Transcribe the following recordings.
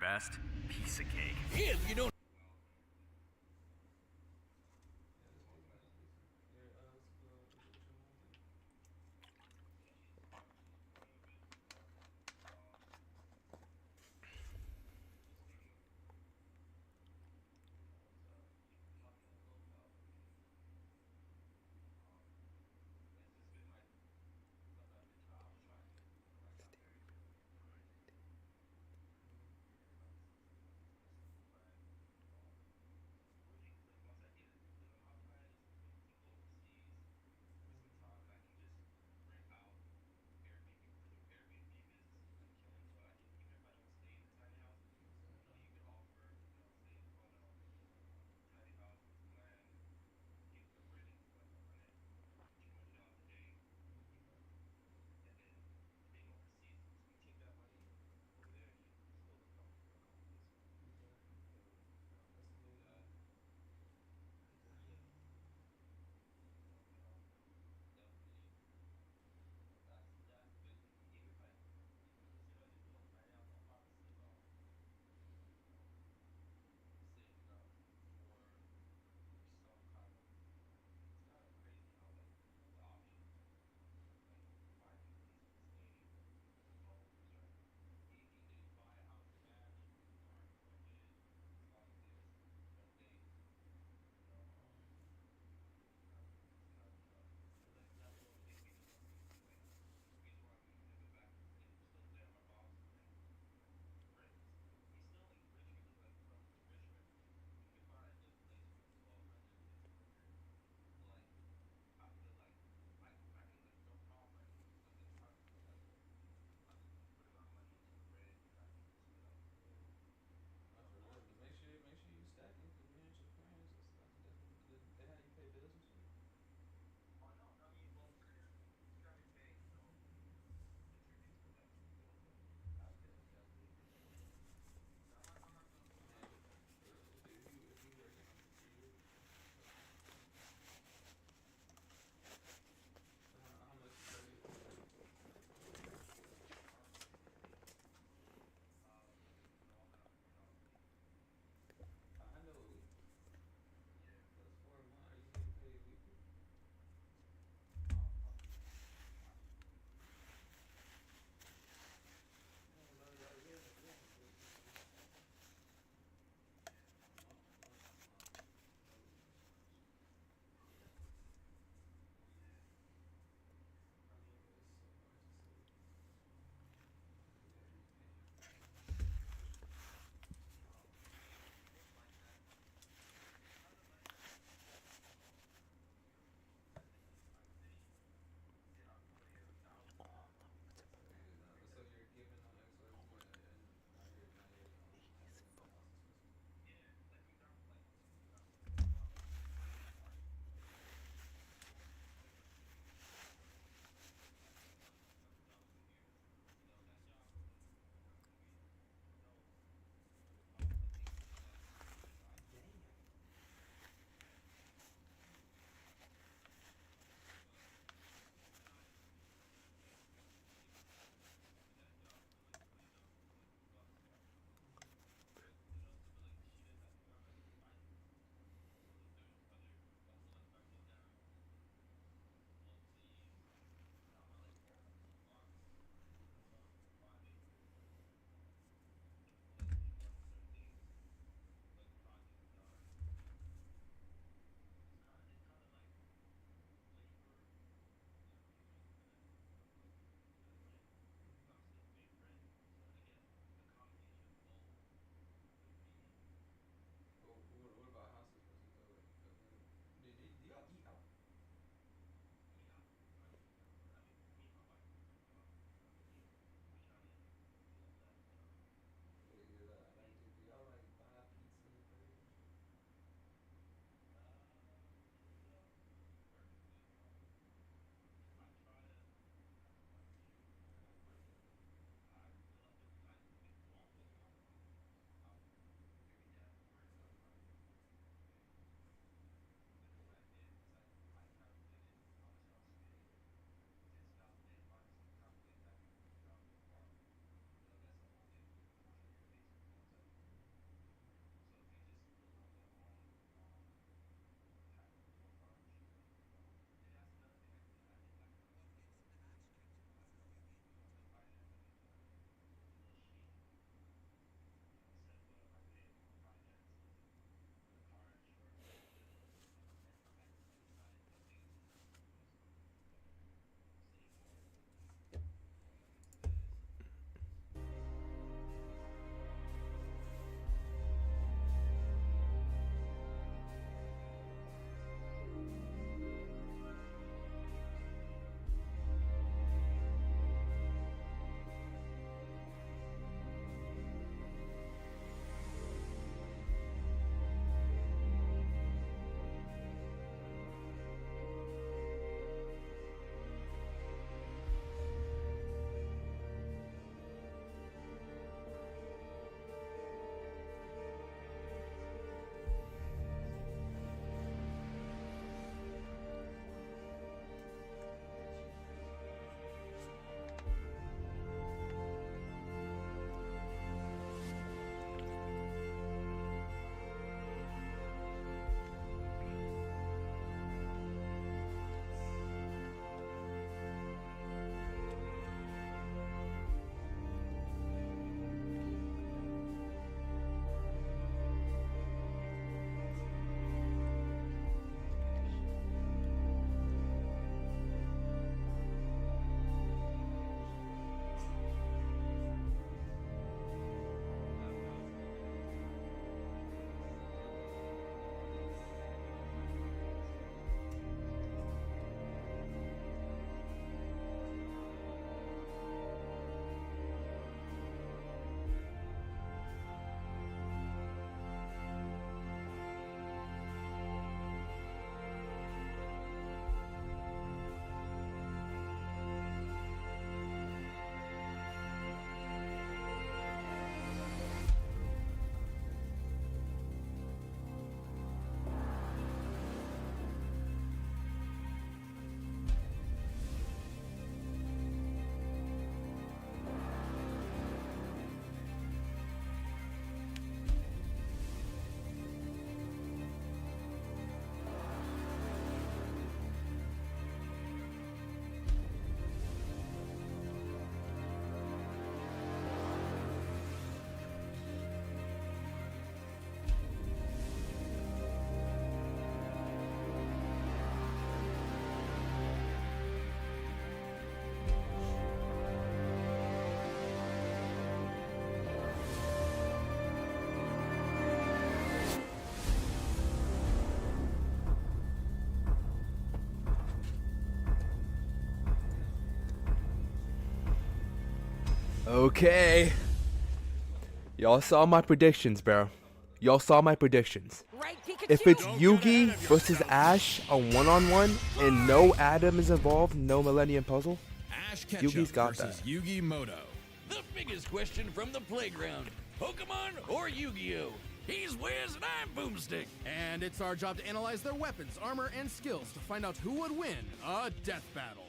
best. Piece of cake. Him, you don't. Okay. Y'all saw my predictions, bro. Y'all saw my predictions. If it's Yugi versus Ash on one-on-one and no Adam is involved, no Millennium Puzzle, Yugi's got that. Yugi Muto. The biggest question from the playground. Pokemon or Yu-Gi-Oh? He's Wiz and I'm Boomstick. And it's our job to analyze their weapons, armor, and skills to find out who would win a death battle.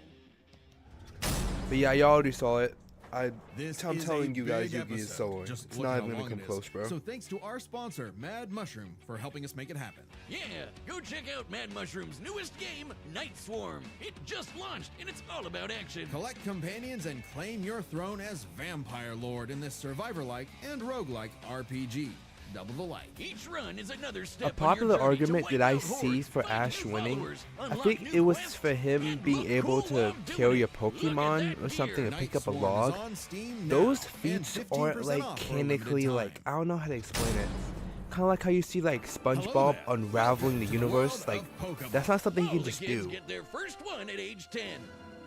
But yeah, y'all already saw it. I'm This telling you guys, Yugi is episode. soloing. Just It's look not how even gonna long come it is. close, bro. So thanks to our sponsor, Mad Mushroom, for helping us make it happen. Yeah, go check out Mad Mushroom's newest game, Night Swarm. It just launched and it's all about action. Collect companions and claim your throne as Vampire Lord in this survivor-like and roguelike RPG. Double the like. Each run is another step A popular on your journey to argument wipe that I out see hordes, for find Ash new winning, followers, I unlock think new it was quests, for him and being look able cool to while doing carry a it. Look at Pokemon that or something and gear. pick up a Night log. Swarm is on Steam now, Those and feats 15% aren't like off for a limited mechanically time. like, I don't know how to explain it. Kind of like how you see like Hello SpongeBob there. unraveling the Welcome to the universe. world Like of Pokemon. that's not something he All can the just kids do. get their first one at age 10.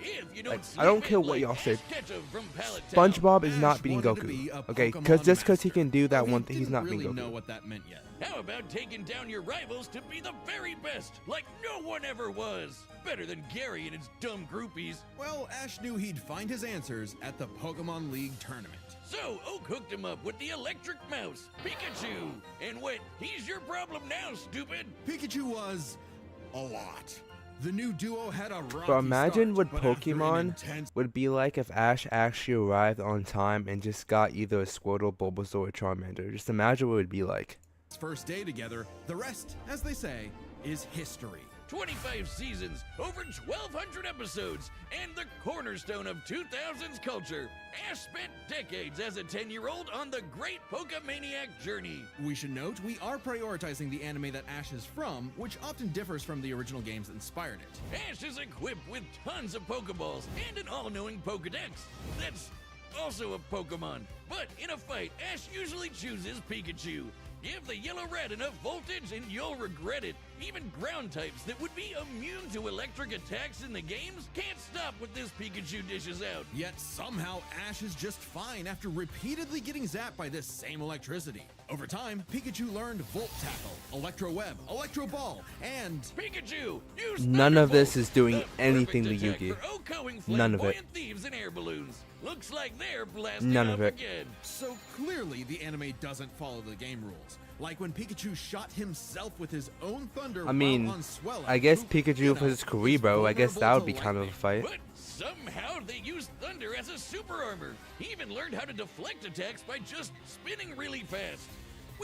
If you don't Like, I don't sleep care in what like y'all say. Ash Ketchum from Pallet Town. SpongeBob is Ash not beating wanted to be Goku. a Okay, Pokemon just because he master, can do that though he one thing, he's didn't not really being know Goku. what that meant yet. How about taking down your rivals to be the very best, like no one ever was? Better than Gary and his dumb groupies. Well, Ash knew he'd find his answers at the Pokemon League tournament. So Oak hooked him up with the electric mouse, Pikachu. And went, he's your problem now, stupid. Pikachu was a lot. The new duo had a rocky But imagine start, what but after an Pokemon intense would be like if Ash actually arrived on time and just got either a Squirtle, Bulbasaur, or Charmander. Just imagine what it would be like. first day together, the rest, as they say, is history. 25 seasons, over 1,200 episodes, and the cornerstone of 2000s culture. Ash spent decades as a 10-year-old on the great Pokemaniac journey. We should note we are prioritizing the anime that Ash is from, which often differs from the original games that inspired it. Ash is equipped with tons of Pokeballs and an all-knowing Pokedex. That's also a Pokemon. But in a fight, Ash usually chooses Pikachu. Give the yellow red enough voltage and you'll regret it. Even ground types that would be immune to electric attacks in the games can't stop what this Pikachu dishes out. Yet somehow Ash is just fine after repeatedly getting zapped by this same electricity. Over time, Pikachu learned Volt Tackle, Electro Web, Electro Ball, and Pikachu, use None of this Thunderbolt, is doing the anything to perfect attack Yugi. for outgoing None of it. flamboyant thieves and air balloons. Looks like they're blasting None up of it. again. so clearly the anime doesn't follow the game rules. Like when Pikachu shot himself with his own thunder I mean, while on Swell I guess who, Pikachu you know, versus is Kuribo, I guess that would be vulnerable to kind of a lightning. fight. But somehow they used thunder as a super armor. He even learned how to deflect attacks by just spinning really fast.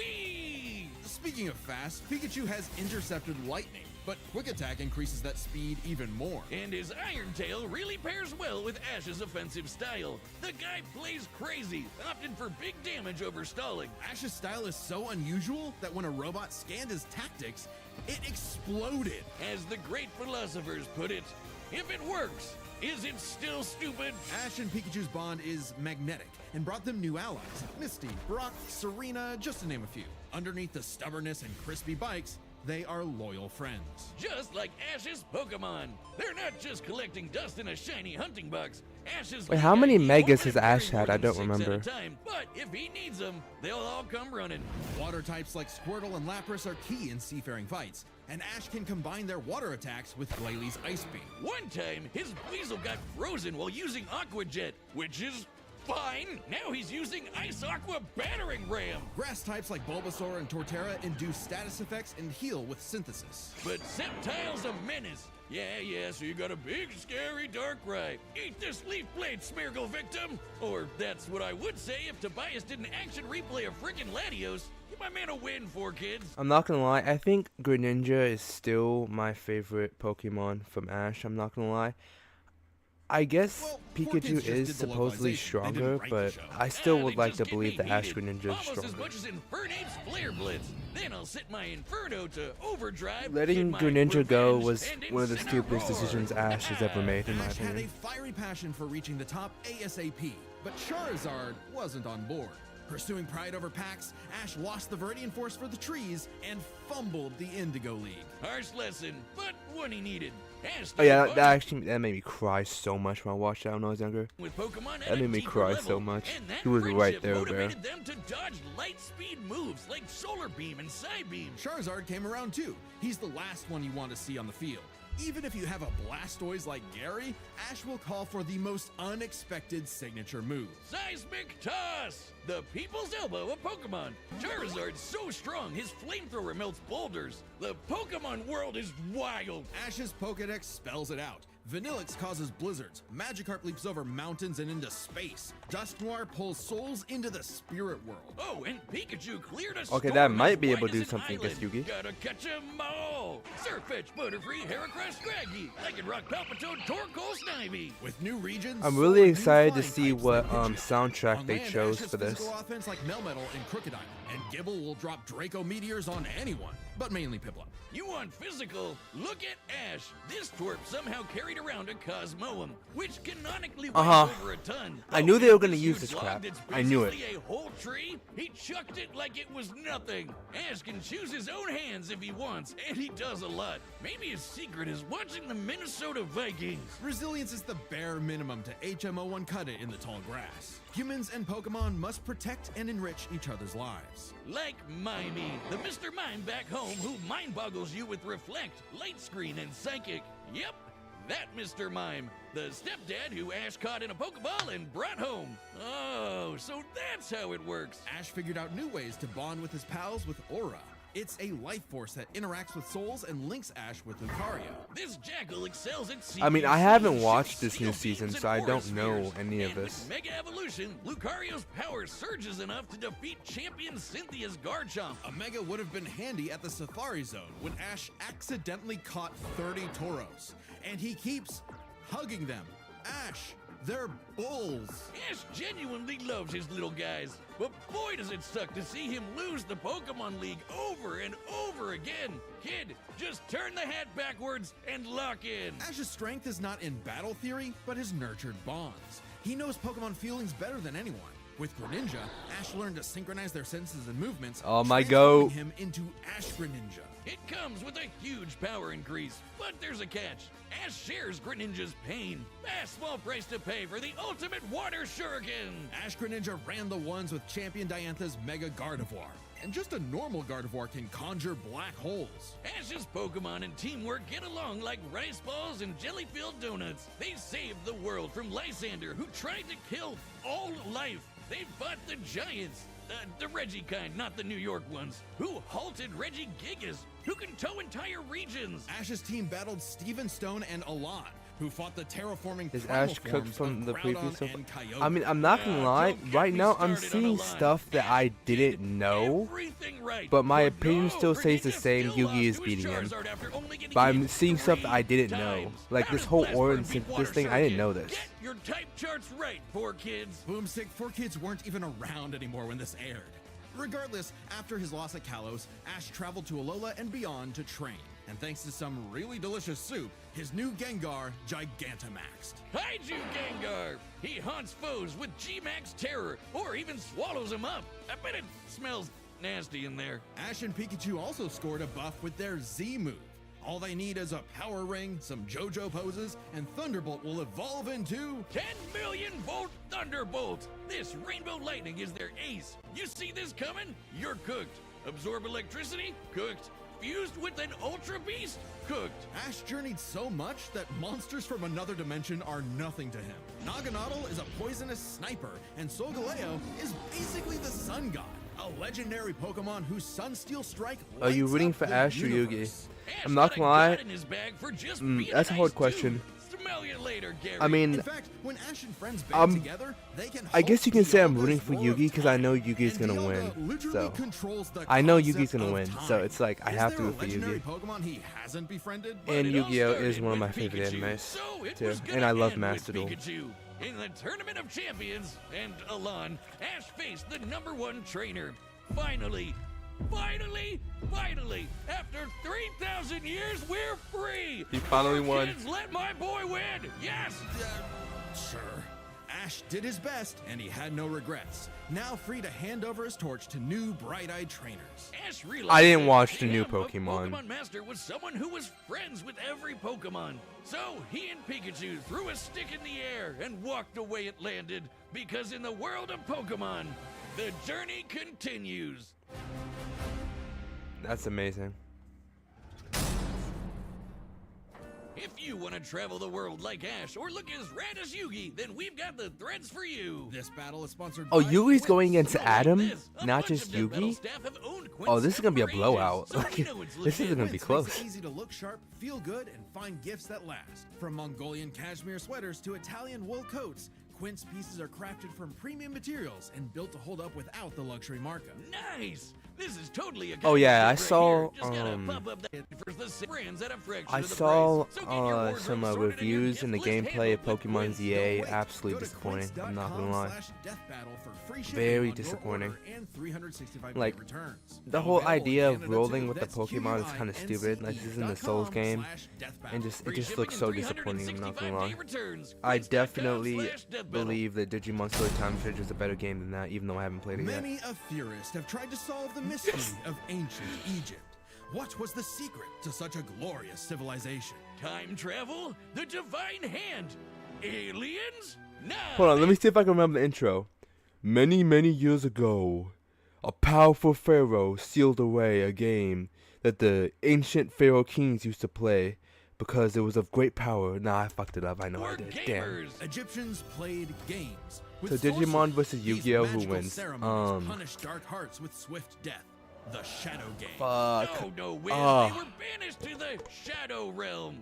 Whee! Speaking of fast, Pikachu has intercepted lightning, but Quick Attack increases that speed even more. And his Iron Tail really pairs well with Ash's offensive style. The guy plays crazy, opting for big damage over stalling. Ash's style is so unusual that when a robot scanned his tactics, it exploded. As the great philosophers put it, if it works, is it still stupid? Ash and Pikachu's bond is magnetic and brought them new allies. Misty, Brock, Serena, just to name a few. Underneath the stubbornness and crispy bikes, they are loyal friends. Just like Ash's Pokemon. They're not just collecting dust in a shiny hunting box. Ash's Wait, how many League Megas won't has Ash carry more had? I than don't 6 at a remember. time, but if he needs them, they'll all come running. Water types like Squirtle and Lapras are key in seafaring fights, and Ash can combine their water attacks with Glalie Ice Beam. One time, his Weasel got frozen while using Aqua Jet, which is fine. Now he's using Ice Aqua Battering Ram. Grass types like Bulbasaur and Torterra induce status effects and heal with Synthesis. But Sceptile's a menace. Yeah, so you got a big, scary Darkrai. Eat this Leaf Blade, Smeargle victim! Or that's what I would say if Tobias did an action replay of frickin' Latios. Give my man a win, 4Kids. I'm not gonna lie, I think Greninja is still my favorite Pokemon from Ash, I'm not gonna lie. I guess Well, Pikachu 4Kids just is did the supposedly localization. They stronger, didn't write the but show. I still would They like just to get believe me that Ash heated. Greninja is Almost as stronger. much as Infernape's Flare Blitz. Then I'll set my Inferno to overdrive. Letting get my Greninja go revenge, was and one of the Incineroar. stupidest decisions Ash has ever made, in my Ash had a opinion. fiery passion for reaching the top ASAP, but Charizard wasn't on board. Pursuing pride over packs, Ash lost the Viridian Force for the trees and fumbled the Indigo League. Harsh lesson, but one he needed. Ash Oh yeah, does that made me cry so much when I watched that when I was younger. with Pokemon That at a made me deeper cry level, so much. and that He was right friendship there, motivated them to dodge light speed moves like Solar Beam and Psybeam. Charizard came around too. He's the last one you want to see on the field. Even if you have a Blastoise like Gary, Ash will call for the most unexpected signature move. Seismic Toss! The people's elbow of Pokemon. Charizard's so strong, his flamethrower melts boulders. The Pokemon world is wild. Ash's Pokedex spells it out. Vanillix causes blizzards. Magikarp leaps over mountains and into space. Dusknoir pulls souls into the spirit world. Oh, and Pikachu cleared a Okay, storm that might as be able wide to do as an something against island. Yugi. Gotta catch 'em all. Surfetch, Butterfree, Heracross, Scraggy, Lycanroc, Palpitoad, Torkoal, Snivy. With new regions, I'm so really are new excited to flying see types what like Ketchum. soundtrack On they land, chose Ash has for this. physical offense like Melmetal and Crocodile, and Gibble will drop Draco Meteors on anyone, but mainly Piplup. You want physical? Look at Ash. This twerp somehow carried around a Cosmoem, which canonically weighs over a ton. I knew they were gonna this use huge this log crap. that's I knew it. basically a whole tree. He chucked it like it was nothing. Ash can choose his own hands if he wants, and he does a lot. Maybe his secret is watching the Minnesota Vikings. Resilience is the bare minimum to HMO1 cut it in the tall grass. Humans and Pokemon must protect and enrich each other's lives. Like Mimey, the Mr. Mime back home who mind boggles you with Reflect, Light Screen, and Psychic. Yep, that Mr. Mime, the stepdad who Ash caught in a Pokeball and brought home. Oh, so that's how it works. Ash figured out new ways to bond with his pals with Aura. It's a life force that interacts with souls and links Ash with Lucario. This Jackal excels at I mean, I CPC, haven't watched this Steel new Beams, season, and so I Aura don't know Spheres. any of And this. with Mega Evolution, Lucario's power surges enough to defeat champion Cynthia's Garchomp. A Mega would have been handy at the Safari Zone when Ash accidentally caught 30 Tauros. And he keeps hugging them. Ash, they're bulls. Ash genuinely loves his little guys, but boy does it suck to see him lose the Pokemon League over and over again. Kid, just turn the hat backwards and lock in. Ash's strength is not in battle theory, but his nurtured bonds. He knows Pokemon feelings better than anyone. With Greninja, Ash learned to synchronize their senses and movements, Oh my transforming goat. him into Ash Greninja. It comes with a huge power increase, but there's a catch. Ash shares Greninja's pain. A small price to pay for the ultimate water shuriken. Ash Greninja ran the ones with Champion Diantha's Mega Gardevoir. And just a normal Gardevoir can conjure black holes. Ash's Pokemon and teamwork get along like rice balls and jelly-filled donuts. They saved the world from Lysander, who tried to kill all life. They fought the giants, the Reggie kind, not the New York ones, who halted Reggie Gigas, who can tow entire regions. Ash's team battled Steven Stone and Alon, who fought the terraforming Is primal Ash cooked forms from of the Groudon previous stuff? and Kyogre. I mean, I'm not gonna lie. Don't get Right me now, I'm started on seeing Alon. stuff that I Ash didn't did know. everything right, but my but opinion no, still stays the Greninja same. still Yugi lost is to his beating him. Charizard after only getting But I'm hit seeing stuff that I 3 didn't know. times. Like How this does whole Blast Aura Burn and beat Synth, Water this thing, I didn't Shuriken? know this. Get your type charts right, poor kids. Boomstick 4Kids weren't even around anymore when this aired. Regardless, after his loss at Kalos, Ash traveled to Alola and beyond to train. And thanks to some really delicious soup, his new Gengar Gigantamaxed. Hide you, Gengar! He haunts foes with G-Max Terror, or even swallows them up. I bet it smells nasty in there. Ash and Pikachu also scored a buff with their Z move. All they need is a Power Ring, some JoJo poses, and Thunderbolt will evolve into 10 million volt Thunderbolt! This Rainbow Lightning is their ace. You see this coming? You're cooked. Absorb electricity? Cooked. Fused with an Ultra Beast? Cooked. Ash journeyed so much that monsters from another dimension are nothing to him. Naganadel is a poisonous sniper, and Solgaleo is basically the sun god, a legendary Pokemon whose Sunsteel Strike Are you lights rooting up for the Ash or universe. Ash I'm not got a gonna lie. gun in his bag for just being That's a nice hard dude. question. Smell you later, Gary. I mean, In fact, when Ash and friends band together, they can I guess you can say I'm Dialga's rooting for Roar of Yugi because I Time. know Yugi's And gonna Dialga win. literally So controls the I know concept Yugi's gonna of win. time. So it's like I Is have to there a root for legendary Yugi. Pokemon he hasn't befriended? But And it all Yu-Gi-Oh is started one of my with favorite Pikachu, animes, so it too. was gonna And I love end Master with Duel. Pikachu. In the Tournament of Champions and Alon, Ash faced the #1 trainer. Finally, after 3,000 years, we're free. He finally Come on, won. Kids, let my boy win. Yes. Sure. Ash did his best, and he had no regrets. Now free to hand over his torch to new bright-eyed trainers. Ash realized I didn't that watch the new him, Pokemon. A Pokemon Master was someone who was friends with every Pokemon. So he and Pikachu threw a stick in the air and walked the way it landed. Because in the world of Pokemon, the journey continues. That's amazing. If you want to travel the world like Ash or look as rad as Yugi, then we've got the threads for you. This battle is sponsored Oh, by Yugi's going Quince. against Adam, not just Yugi. Oh, this is gonna be a blowout. This isn't gonna be Quince close. makes it easy to look sharp, feel good, and find gifts that last. From Mongolian cashmere sweaters to Italian wool coats, Quince pieces are crafted from premium materials and built to hold up without the luxury markup. Nice. This is totally a Oh yeah, I right saw here. Just gotta pop up that for the brands at a fraction I of the saw price. So get your wardrobe some sorted and your reviews and the gift list gameplay of handled with Pokemon Quince. ZA. Don't wait. Absolutely Go to disappointing. I'm not gonna lie. quince.com/deathbattle for free shipping Very on your disappointing. order and 365 Like, returns. The whole Available in idea of Canada rolling too. with the That's Pokemon is kind of stupid. Like, this isn't a Souls game, and it Free just shipping looks and so disappointing. I'm not gonna 365-day lie. returns. I Quince.com/deathbattle. definitely believe that Digimon Story Time Search is a better game than that, even though I haven't played it yet. Many a theorist have tried to solve the mystery of ancient Egypt. What was the secret to such a glorious civilization? Time travel? The divine hand? Aliens? Nah. Hold on, let me see if I can remember the intro. Many, many years ago, a powerful pharaoh sealed away a game that the ancient pharaoh kings used to play because it was of great power. Nah, I fucked it up. I know I We're did. Damn. gamers. Egyptians played games. So With Digimon sorcery. versus These Yu-Gi-Oh! Who magical wins? ceremonies punish dark hearts with swift death. The Shadow Game. Fuck. No, Wiz. Ah. They were banished to the Shadow Realm.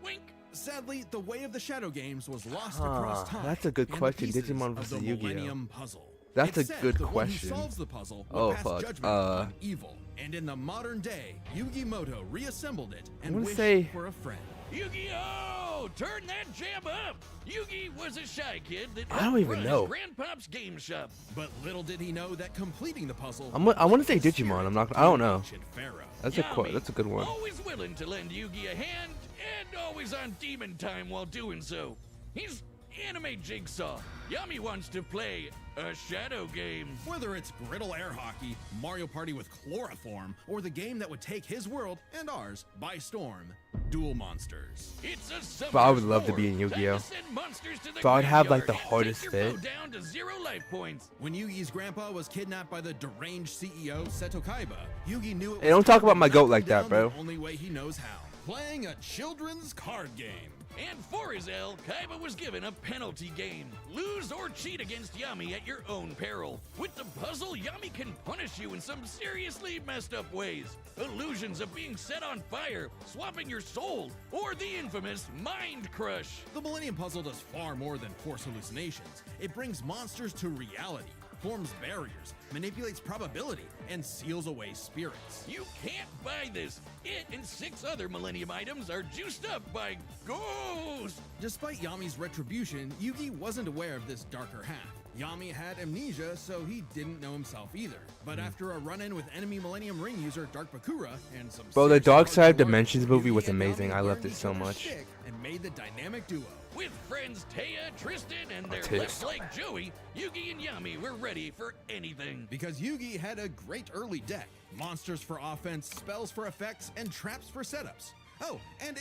Wink. Sadly, the way of the Shadow Games was lost across time. That's a good and the question. pieces Digimon of versus the Yu-Gi-Oh. Millennium Puzzle. That's It's a said good the one who question. solves the puzzle will Oh, pass fuck. judgment on evil. And in the modern day, Yugi Muto reassembled it and wanna wished say- for a friend. Yu-Gi-Oh! Turn that jam up! Yugi was a shy kid that I don't even run know. his grandpop's game shop. But little did he know that completing the puzzle. I want to say the Digimon. I'm spirit not. I don't know. of ancient Pharaoh. That's Yami, that's a good one. Always willing to lend Yugi a hand, and always on demon time while doing so. He's anime Jigsaw. Yami wants to play a shadow game. Whether it's griddle air hockey, Mario Party with chloroform, or the game that would take his world and ours by storm, Duel Monsters. It's a summoner's But I would love to war. be in Time Yu-Gi-Oh. to send monsters to the So I'd have, like, the graveyard and hardest take your fit. foe down to 0 life points. When Yugi's grandpa was kidnapped by the deranged CEO Seto Kaiba, Yugi knew it was Hey, don't talk time about to my knock goat him like that, down bro. The only way he knows how. Playing a children's card game. And for his L, Kaiba was given a penalty game. Lose or cheat against Yami at your own peril. With the puzzle, Yami can punish you in some seriously messed up ways. Illusions of being set on fire, swapping your soul, or the infamous Mind Crush. The Millennium Puzzle does far more than force hallucinations. It brings monsters to reality, forms barriers, manipulates probability, and seals away spirits. You can't buy this. It and 6 other Millennium items are juiced up by ghosts. Despite Yami's retribution, Yugi wasn't aware of this darker half. Yami had amnesia, so he didn't know himself either. But after a run-in with enemy Millennium Ring user Dark Bakura and some Bro, the serious Dark Side of knowledge, Dimensions movie was Yugi and amazing. Yami I loved learned it so each other's much. shtick and made the dynamic duo. With friends Taya, Tristan, and their Taya's left so leg Joey, Yugi and Yami were ready for anything. Because Yugi had a great early deck. Monsters for offense, spells for effects, and traps for setups. Oh, and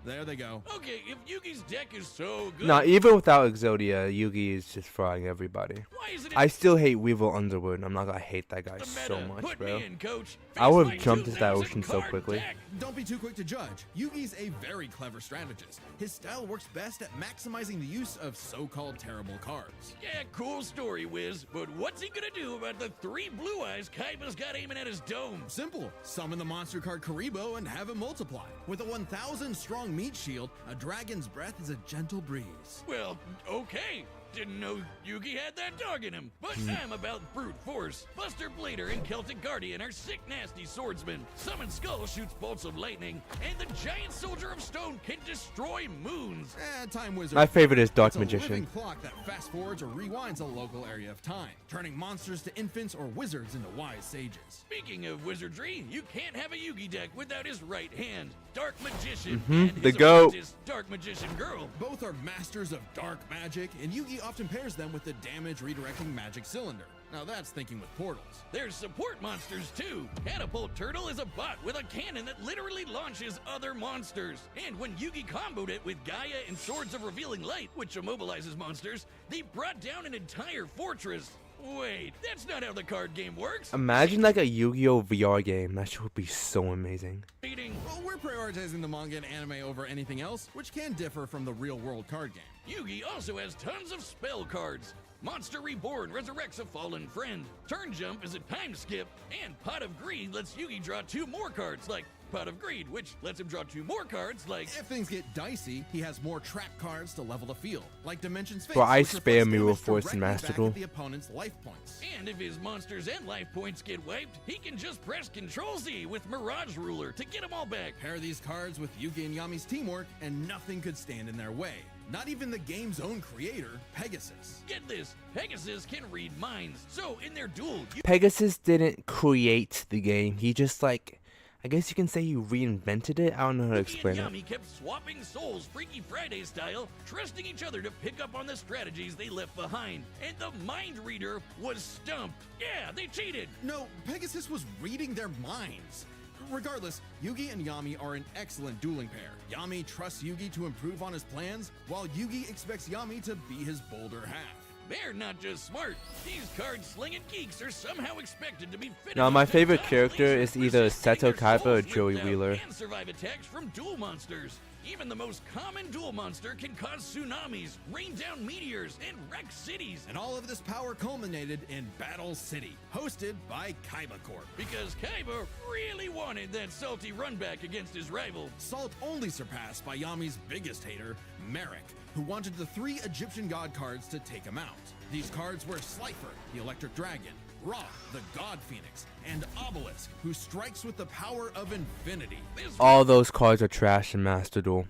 there they go. Okay, if Yugi's deck is so good, Nah, even without Exodia, Yugi is just frying everybody. why isn't it I still hate Weevil Underwood. I'm not gonna hate that guy the so meta? much, Put bro. me in, coach. I Face would've my jumped into that 2,000 ocean so card quickly. deck. Don't be too quick to judge. Yugi's a very clever strategist. His style works best at maximizing the use of so-called terrible cards. Yeah, cool story, Wiz. But what's he gonna do about the 3 blue eyes Kaiba's got aiming at his dome? Simple. Summon the monster card Karibo and have it multiply. With a 1,000 strong meat shield, a dragon's breath is a gentle breeze. Well, okay. Didn't know Yugi had that dog in him, but I'm about brute force. Buster Blader and Celtic Guardian are sick, nasty swordsmen. Summon Skull shoots bolts of lightning, and the giant soldier of stone can destroy moons. Time Wizard. My favorite is Dark It's a Magician. living clock that fast forwards or rewinds a local area of time, turning monsters to infants or wizards into wise sages. Speaking of wizardry, you can't have a Yugi deck without his right hand, Dark Magician, and his the GOAT. apprentice, Dark Magician Girl. Both are masters of dark magic, and Yugi often pairs them with the damage redirecting magic cylinder. Now that's thinking with portals. There's support monsters too. Catapult Turtle is a bot with a cannon that literally launches other monsters. And when Yugi comboed it with Gaia and Swords of Revealing Light, which immobilizes monsters, they brought down an entire fortress. Wait, that's not how the card game works. Imagine like a Yu-Gi-Oh VR game. That shit would be so amazing. Well, we're prioritizing the manga and anime over anything else, which can differ from the real-world card game. Yugi also has tons of spell cards. Monster Reborn resurrects a fallen friend. Turn Jump is a time skip. And Pot of Greed lets Yugi draw 2 more cards, like Pot of Greed, which lets him draw 2 more cards, like... If things get dicey, he has more trap cards to level the field, like Dimension's Face, Bro, I which spam reflects Mirror damage Force directly in Master back Duel. at the opponent's life points. And if his monsters and life points get wiped, he can just press Ctrl-Z with Mirage Ruler to get them all back. Pair these cards with Yugi and Yami's teamwork, and nothing could stand in their way. Not even the game's own creator, Pegasus. Get this, Pegasus can read minds, so in their duel, Pegasus didn't create the game. He just like, I guess you can say he reinvented it. I don't know how to explain Yugi and it. Yami kept swapping souls Freaky Friday style, trusting each other to pick up on the strategies they left behind. And the mind reader was stumped. Yeah, they cheated. No, Pegasus was reading their minds. Regardless, Yugi and Yami are an excellent dueling pair. Yami trusts Yugi to improve on his plans, while Yugi expects Yami to be his bolder half. They're not just smart. These card-slinging geeks are somehow expected to be fit Now, enough my to favorite dodge character lasers, is either resist getting Seto their Kaiba or souls Joey ripped out, Wheeler. and survive attacks from duel monsters. Even the most common duel monster can cause tsunamis, rain down meteors, and wreck cities. And all of this power culminated in Battle City, hosted by Kaiba Corp. Because Kaiba really wanted that salty run back against his rival. Salt only surpassed by Yami's biggest hater, Merrick, who wanted the 3 Egyptian god cards to take him out. These cards were Slifer, the Electric Dragon, Ra, the God Phoenix, and Obelisk, who strikes with the power of infinity. This All those cards are trash in Master Duel.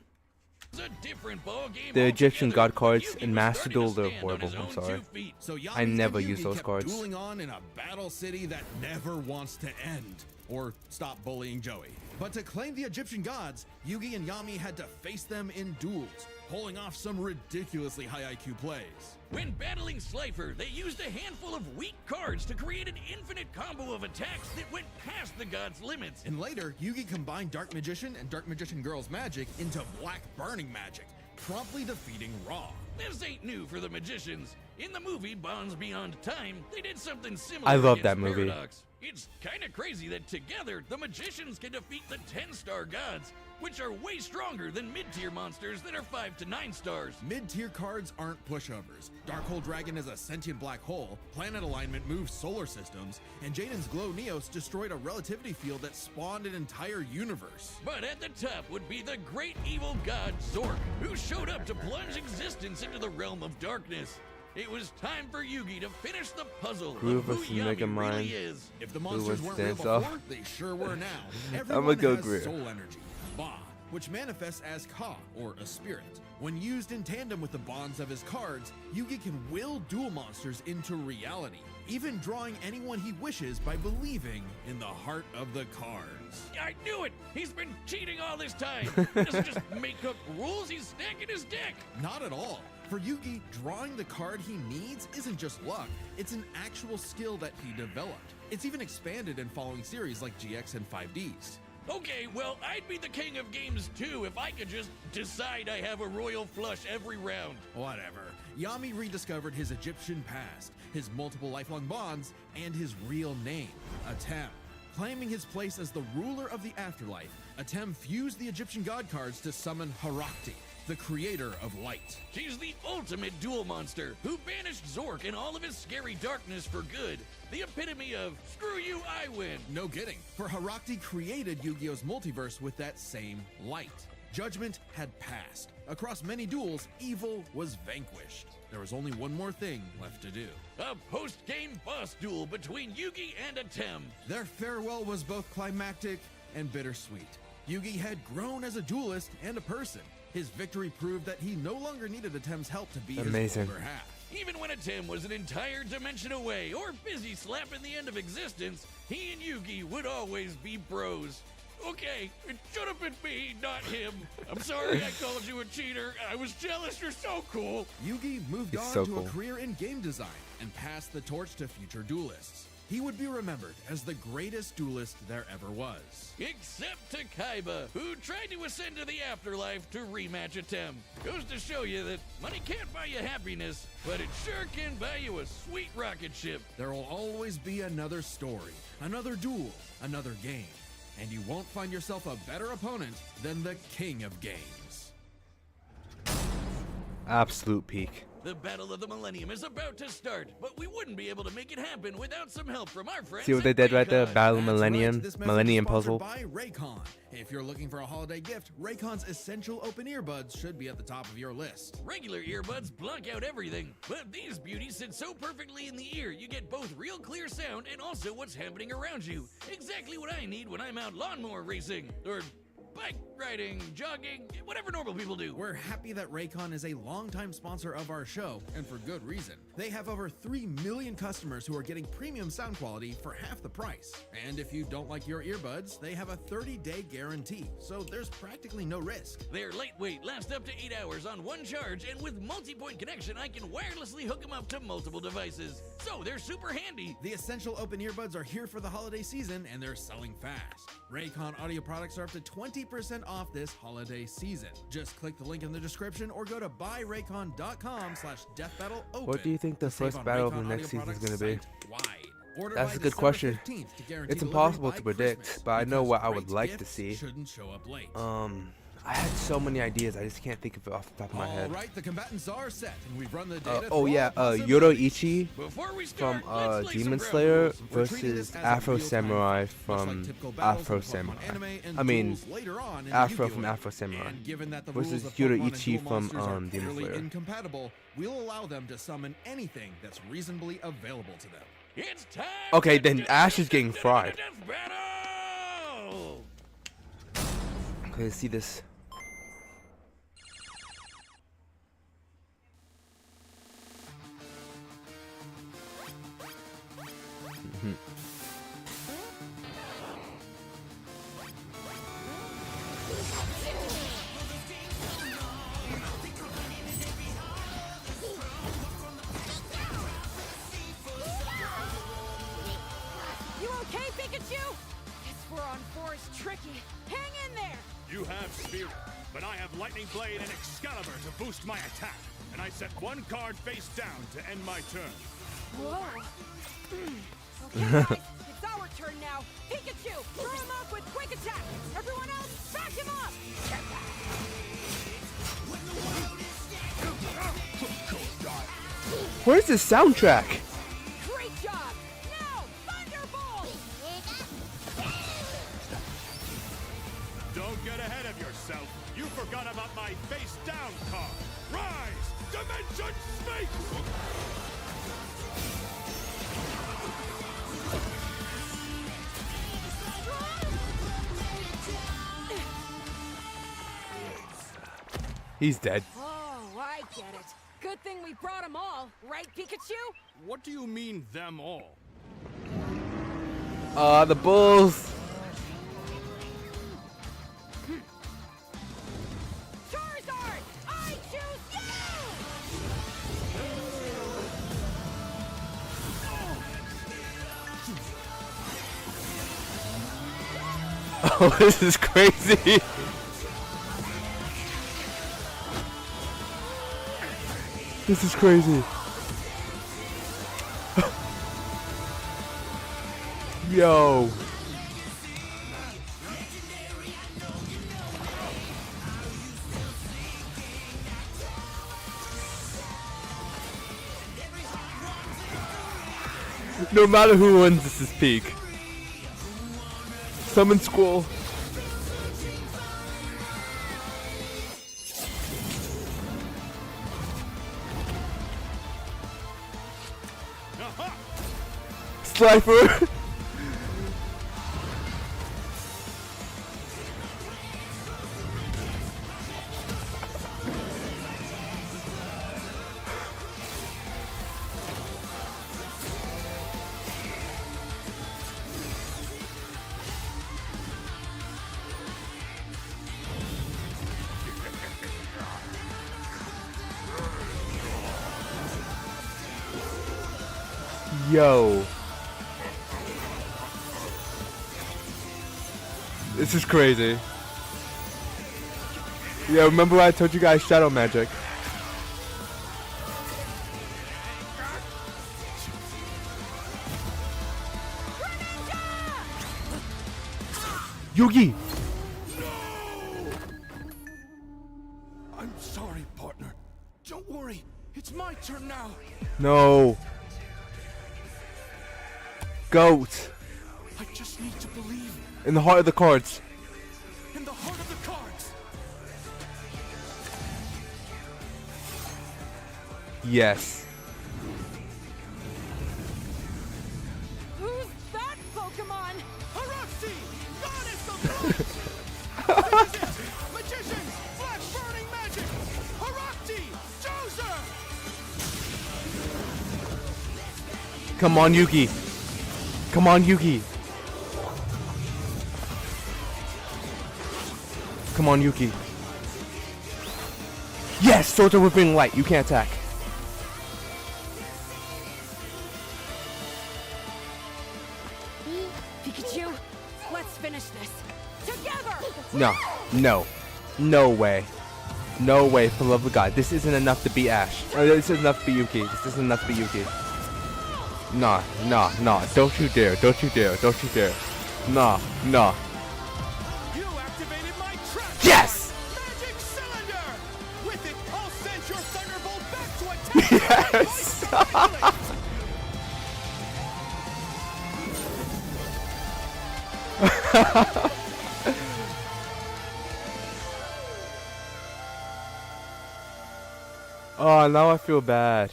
was a different ball game The Egyptian altogether, god cards but Yugi in was Master starting to Duel, they're stand on horrible. his I'm own sorry. 2 feet. So Yami I never and use Yugi those kept cards. dueling on in a battle city that never wants to end, or stop bullying Joey. But to claim the Egyptian gods, Yugi and Yami had to face them in duels, pulling off some ridiculously high IQ plays. When battling Slifer, they used a handful of weak cards to create an infinite combo of attacks that went past the god's limits. And later, Yugi combined Dark Magician and Dark Magician Girl's magic into Black Burning Magic, promptly defeating Ra. This ain't new for the magicians. In the movie Bonds Beyond Time, they did something similar. I love against that movie. Paradox. It's kind of crazy that together, the magicians can defeat the 10-star gods, which are way stronger than mid-tier monsters that are 5 to 9 stars. Mid-tier cards aren't pushovers. Darkhold Dragon is a sentient black hole, planet alignment moves solar systems, and Jaden's Glow Neos destroyed a relativity field that spawned an entire universe. But at the top would be the great evil god Zork, who showed up to plunge existence into the realm of darkness. It was time for Yugi to finish the puzzle Groove of who versus Yami Mega Mind. really is. If the Who monsters wants weren't to real dance off? before, they sure were now. I'ma Everyone go has Groove. soul energy, Ba, which manifests as Ka, or a spirit. When used in tandem with the bonds of his cards, Yugi can will duel monsters into reality, even drawing anyone he wishes by believing in the heart of the cards. I knew it! He's been cheating all this time! Doesn't just make up rules, he's stacking his deck! Not at all. For Yugi, drawing the card he needs isn't just luck, it's an actual skill that he developed. It's even expanded in following series like GX and 5Ds. Okay, well, I'd be the king of games too if I could just decide I have a royal flush every round. Whatever. Yami rediscovered his Egyptian past, his multiple lifelong bonds, and his real name, Atem. Claiming his place as the ruler of the afterlife, Atem fused the Egyptian god cards to summon Harakti, the creator of light. She's the ultimate duel monster who banished Zork and all of his scary darkness for good. The epitome of, screw you, I win. No kidding, for Harakti created Yu-Gi-Oh's multiverse with that same light. Judgment had passed. Across many duels, evil was vanquished. There was only one more thing left to do. A post-game boss duel between Yugi and Atem. Their farewell was both climactic and bittersweet. Yugi had grown as a duelist and a person. His victory proved that he no longer needed Atem's help to be Amazing. his older half. Even when Atem was an entire dimension away or busy slapping the end of existence, he and Yugi would always be bros. Okay, it should have been me, not him. I'm sorry I called you a cheater. I was jealous. You're so cool. Yugi moved He's on so to cool. a career in game design and passed the torch to future duelists. He would be remembered as the greatest duelist there ever was. Except to Kaiba, who tried to ascend to the afterlife to rematch Atem. Goes to show you that money can't buy you happiness, but it sure can buy you a sweet rocket ship. There will always be another story, another duel, another game. And you won't find yourself a better opponent than the king of games. Absolute peak. The Battle of the Millennium is about to start, but we wouldn't be able to make it happen without some help from our friends. See what they did right there? Raycon. Battle of That's Millennium, right, this message Millennium is sponsored Puzzle. by Raycon. If you're looking for a holiday gift, Raycon's essential open earbuds should be at the top of your list. Regular earbuds block out everything, but these beauties sit so perfectly in the ear you get both real clear sound and also what's happening around you. Exactly what I need when I'm out lawnmower racing, or bike riding, jogging, whatever normal people do. We're happy that Raycon is a longtime sponsor of our show, and for good reason. They have over 3 million customers who are getting premium sound quality for half the price. And if you don't like your earbuds, they have a 30-day guarantee, so there's practically no risk. They're lightweight, last up to 8 hours on one charge, and with multi-point connection, I can wirelessly hook them up to multiple devices. So they're super handy. The essential open earbuds are here for the holiday season, and they're selling fast. Raycon audio products are up to 20% off this holiday season. Just click the link in the description or go to buyraycon.com/deathbattleopen. What do you think the to save first on battle of Raycon the next audio season is products gonna be? site-wide. Order That's by a good December question. 15th to guarantee It's delivery impossible by to predict, Christmas, but I know because what I would great like to gifts see. Shouldn't show up late. I had so many ideas, I just can't think of it off the top of my head. All right, the combatants are set, and we've run the data. Oh through yeah, all possibilities. Yoroichi Before we from start, let's lay some Demon ground Slayer rules. We're treating this versus as a Afro real-time Samurai fight, much like from typical battles Afro in Pokemon Samurai. anime and I mean, duels later on in the Afro Yu-Gi-Oh! from era. Afro Samurai And given that the versus rules of Pokemon and Yoroichi duel from monsters are Demon clearly Slayer. incompatible, we'll allow them to summon anything that's reasonably available to them. It's time. Okay, for then the Ash is getting fried. Death battle! Okay, let's see this. You okay, Pikachu? This Furon 4 is tricky. Hang in there! You have Spirit, but I have Lightning Blade and Excalibur to boost my attack, and I set one card face down to end my turn. Whoa! Okay, guys, it's our turn now. Pikachu, throw him up with quick attack. Everyone else, back him up! Where's the soundtrack? Great job! Now, Thunderbolt! Don't get ahead of yourself. You forgot about my face down card. Rise, Dimension Snake! He's dead. Oh, I get it. Good thing we brought them all, right, Pikachu? What do you mean, them all? The Bulls. Charizard, I choose Oh, this is crazy. This is crazy. Yo. No matter who wins, this is peak. Summon Squall. Slifer. Yo. This is crazy. Yeah, remember I told you guys shadow magic? Yugi! I'm sorry, partner. Don't worry. It's my turn now. No. Goat. I just need to believe In the heart of the cards. in the heart of the cards. Yes. Who's that Pokemon? Haruxi! Goddess of light! This is it! Magicians! Flash burning magic! Haruxi! Joser! Come on, Yugi. Come on, Yugi. Come on, Yugi. Yes! Swords are whipping light. You can't attack. Pikachu, let's finish this. Together! No. No. No way. No way, for the love of God. This isn't enough to beat Ash. This isn't enough to beat Yugi. This isn't enough to beat Yugi. Nah, nah, nah. Don't you dare. Don't you dare. Don't you dare. Nah, nah. You activated my trap! Yes! Magic cylinder! With it, I'll send your thunderbolt back to attack! Yes! Oh, now I feel bad.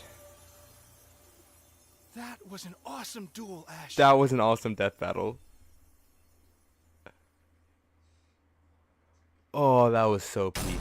That was an awesome duel, Ash. That was an awesome death battle. Oh, that was so peak.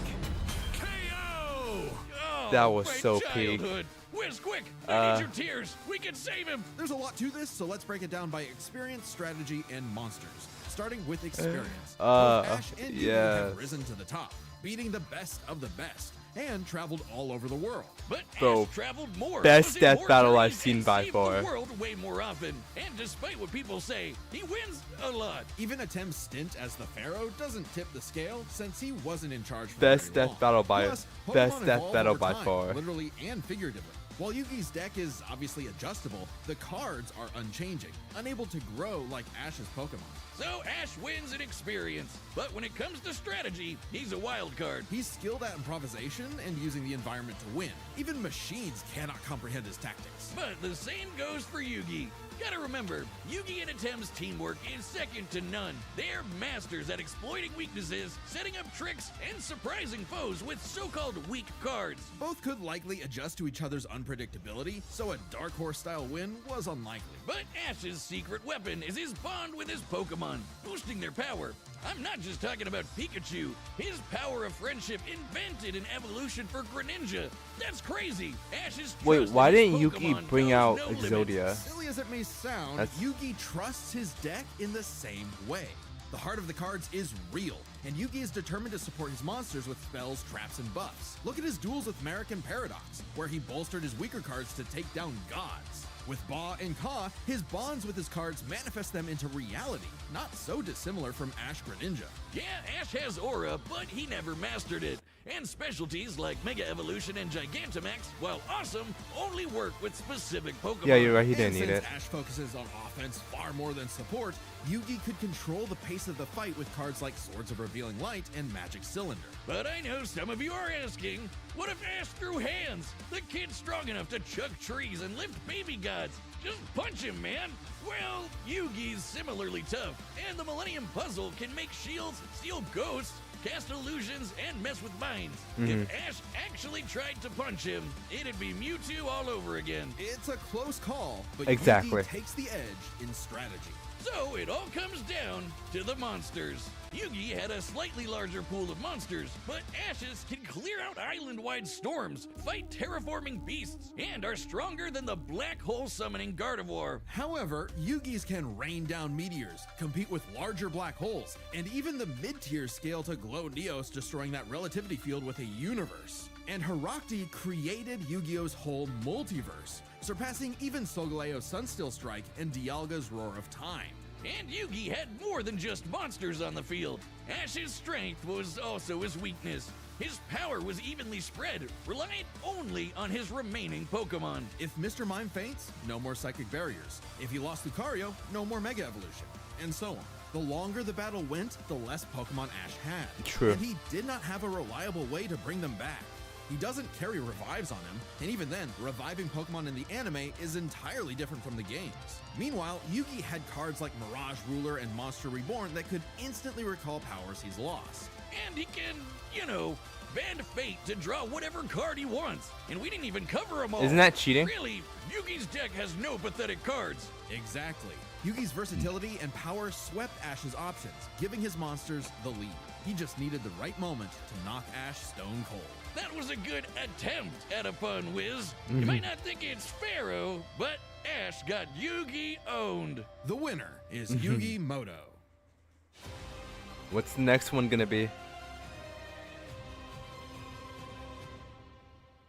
KO! Oh, That was my so peak. childhood. Whiz, quick! I need your tears. We can save him. There's a lot to this, so let's break it down by experience, strategy, and monsters. Starting with experience. Both Ash and Yugi have yes. risen to the top, beating the best of the best, and traveled all over the world. But Bro, Ash traveled more. best was in death more battle journeys I've seen and by saved far. The world way more often. And despite what people say, he wins a lot. Even Atem's stint as the Pharaoh doesn't tip the scale, since he wasn't in charge for Best very death long. battle by- Plus, best Pokemon death evolve battle over by time, far. literally and figuratively. While Yugi's deck is obviously adjustable, the cards are unchanging, unable to grow like Ash's Pokemon. So Ash wins in experience. But when it comes to strategy, he's a wild card. He's skilled at improvisation and using the environment to win. Even machines cannot comprehend his tactics. But the same goes for Yugi. Gotta remember, Yugi and Atem's teamwork is second to none. They're masters at exploiting weaknesses, setting up tricks, and surprising foes with so-called weak cards. Both could likely adjust to each other's unpredictability, so a Dark Horse-style win was unlikely. But Ash's secret weapon is his bond with his Pokemon, boosting their power. I'm not just talking about Pikachu. His power of friendship invented an evolution for Greninja. That's crazy. Ash's Wait, trust why in his didn't Yugi Pokemon bring knows out no Exodia? limits. Silly as it may sound, That's- Yugi trusts his deck in the same way. The heart of the cards is real, and Yugi is determined to support his monsters with spells, traps, and buffs. Look at his duels with Merrick and Paradox, where he bolstered his weaker cards to take down gods. With Ba and Ka, his bonds with his cards manifest them into reality, not so dissimilar from Ash Greninja. Yeah, Ash has aura, but he never mastered it. And specialties like Mega Evolution and Gigantamax, while awesome, only work with specific Pokemon. Yeah, you're right. He And didn't need since it. Ash focuses on offense far more than support, Yugi could control the pace of the fight with cards like Swords of Revealing Light and Magic Cylinder. But I know some of you are asking, what if Ash threw hands? The kid's strong enough to chuck trees and lift baby gods. Just punch him, man. Well, Yugi's similarly tough, and the Millennium Puzzle can make shields, steal ghosts, cast illusions, and mess with minds. If Ash actually tried to punch him, it'd be Mewtwo all over again. It's a close call, but Exactly. Yugi takes the edge in strategy. So it all comes down to the monsters. Yugi had a slightly larger pool of monsters, but Ashes can clear out island-wide storms, fight terraforming beasts, and are stronger than the black hole summoning Gardevoir. However, Yugi's can rain down meteors, compete with larger black holes, and even the mid-tier scale to glow Neos, destroying that relativity field with a universe. And Herakti created Yu-Gi-Oh's whole multiverse, surpassing even Solgaleo's Sunsteel Strike and Dialga's Roar of Time. And Yugi had more than just monsters on the field. Ash's strength was also his weakness. His power was evenly spread, reliant only on his remaining Pokemon. If Mr. Mime faints, no more Psychic Barriers. If he lost Lucario, no more Mega Evolution. And so on. The longer the battle went, the less Pokemon Ash had. True. And he did not have a reliable way to bring them back. He doesn't carry revives on him, and even then, reviving Pokemon in the anime is entirely different from the games. Meanwhile, Yugi had cards like Mirage Ruler and Monster Reborn that could instantly recall powers he's lost. And he can, bend fate to draw whatever card he wants. And we didn't even cover them all. Isn't that cheating? Really, Yugi's deck has no pathetic cards. Exactly. Yugi's versatility and power swept Ash's options, giving his monsters the lead. He just needed the right moment to knock Ash stone cold. That was a good attempt at a pun, Wiz. You might not think it's Pharaoh, but Ash got Yugi owned. The winner is Yugi Muto. What's the next one gonna be?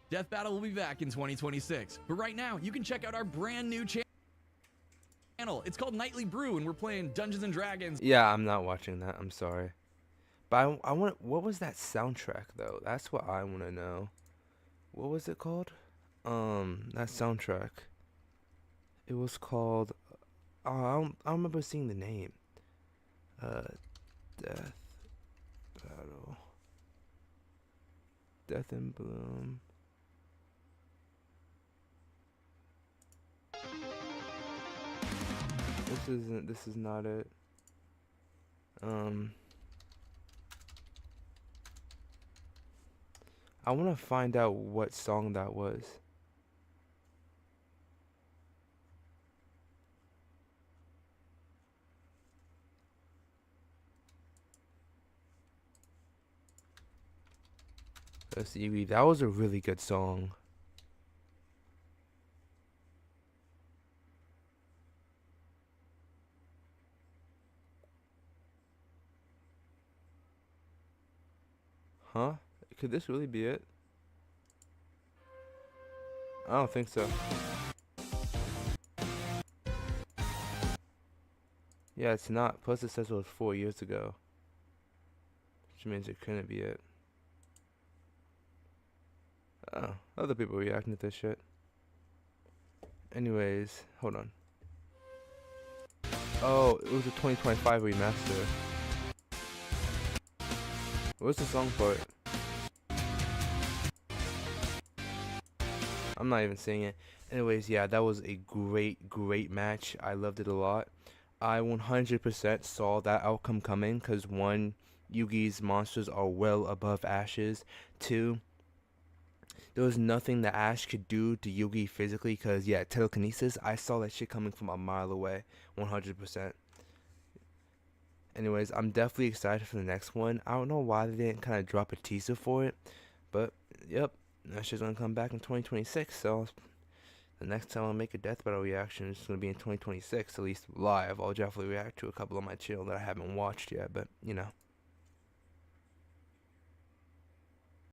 Death Battle will be back in 2026, but right now you can check out our brand new channel. It's called Nightly Brew, and we're playing Dungeons and Dragons. Yeah, I'm not watching that. I'm sorry. But I want. What was that soundtrack though? That's what I want to know. What was it called? That soundtrack. It was called. I don't remember seeing the name. Death Battle. Death in Bloom. This is not it. I want to find out what song that was. Let's see. That was a really good song. Huh? Could this really be it? I don't think so. Yeah, it's not. Plus it says it was 4 years ago. Which means it couldn't be it. Oh, other people reacting to this shit. Anyways, hold on. Oh, it was a 2025 remaster. What's the song for it? I'm not even seeing it. Anyways, yeah, that was a great match. I loved it a lot. I 100% saw that outcome coming because 1, Yugi's monsters are well above Ash's. 2, there was nothing that Ash could do to Yugi physically because, yeah, telekinesis, I saw that shit coming from a mile away. 100%. Anyways, I'm definitely excited for the next one. I don't know why they didn't kind of drop a teaser for it. But, yep, that shit's going to come back in 2026. So, the next time I make a Death Battle reaction is going to be in 2026. At least live. I'll definitely react to a couple on my channel that I haven't watched yet. But, you know.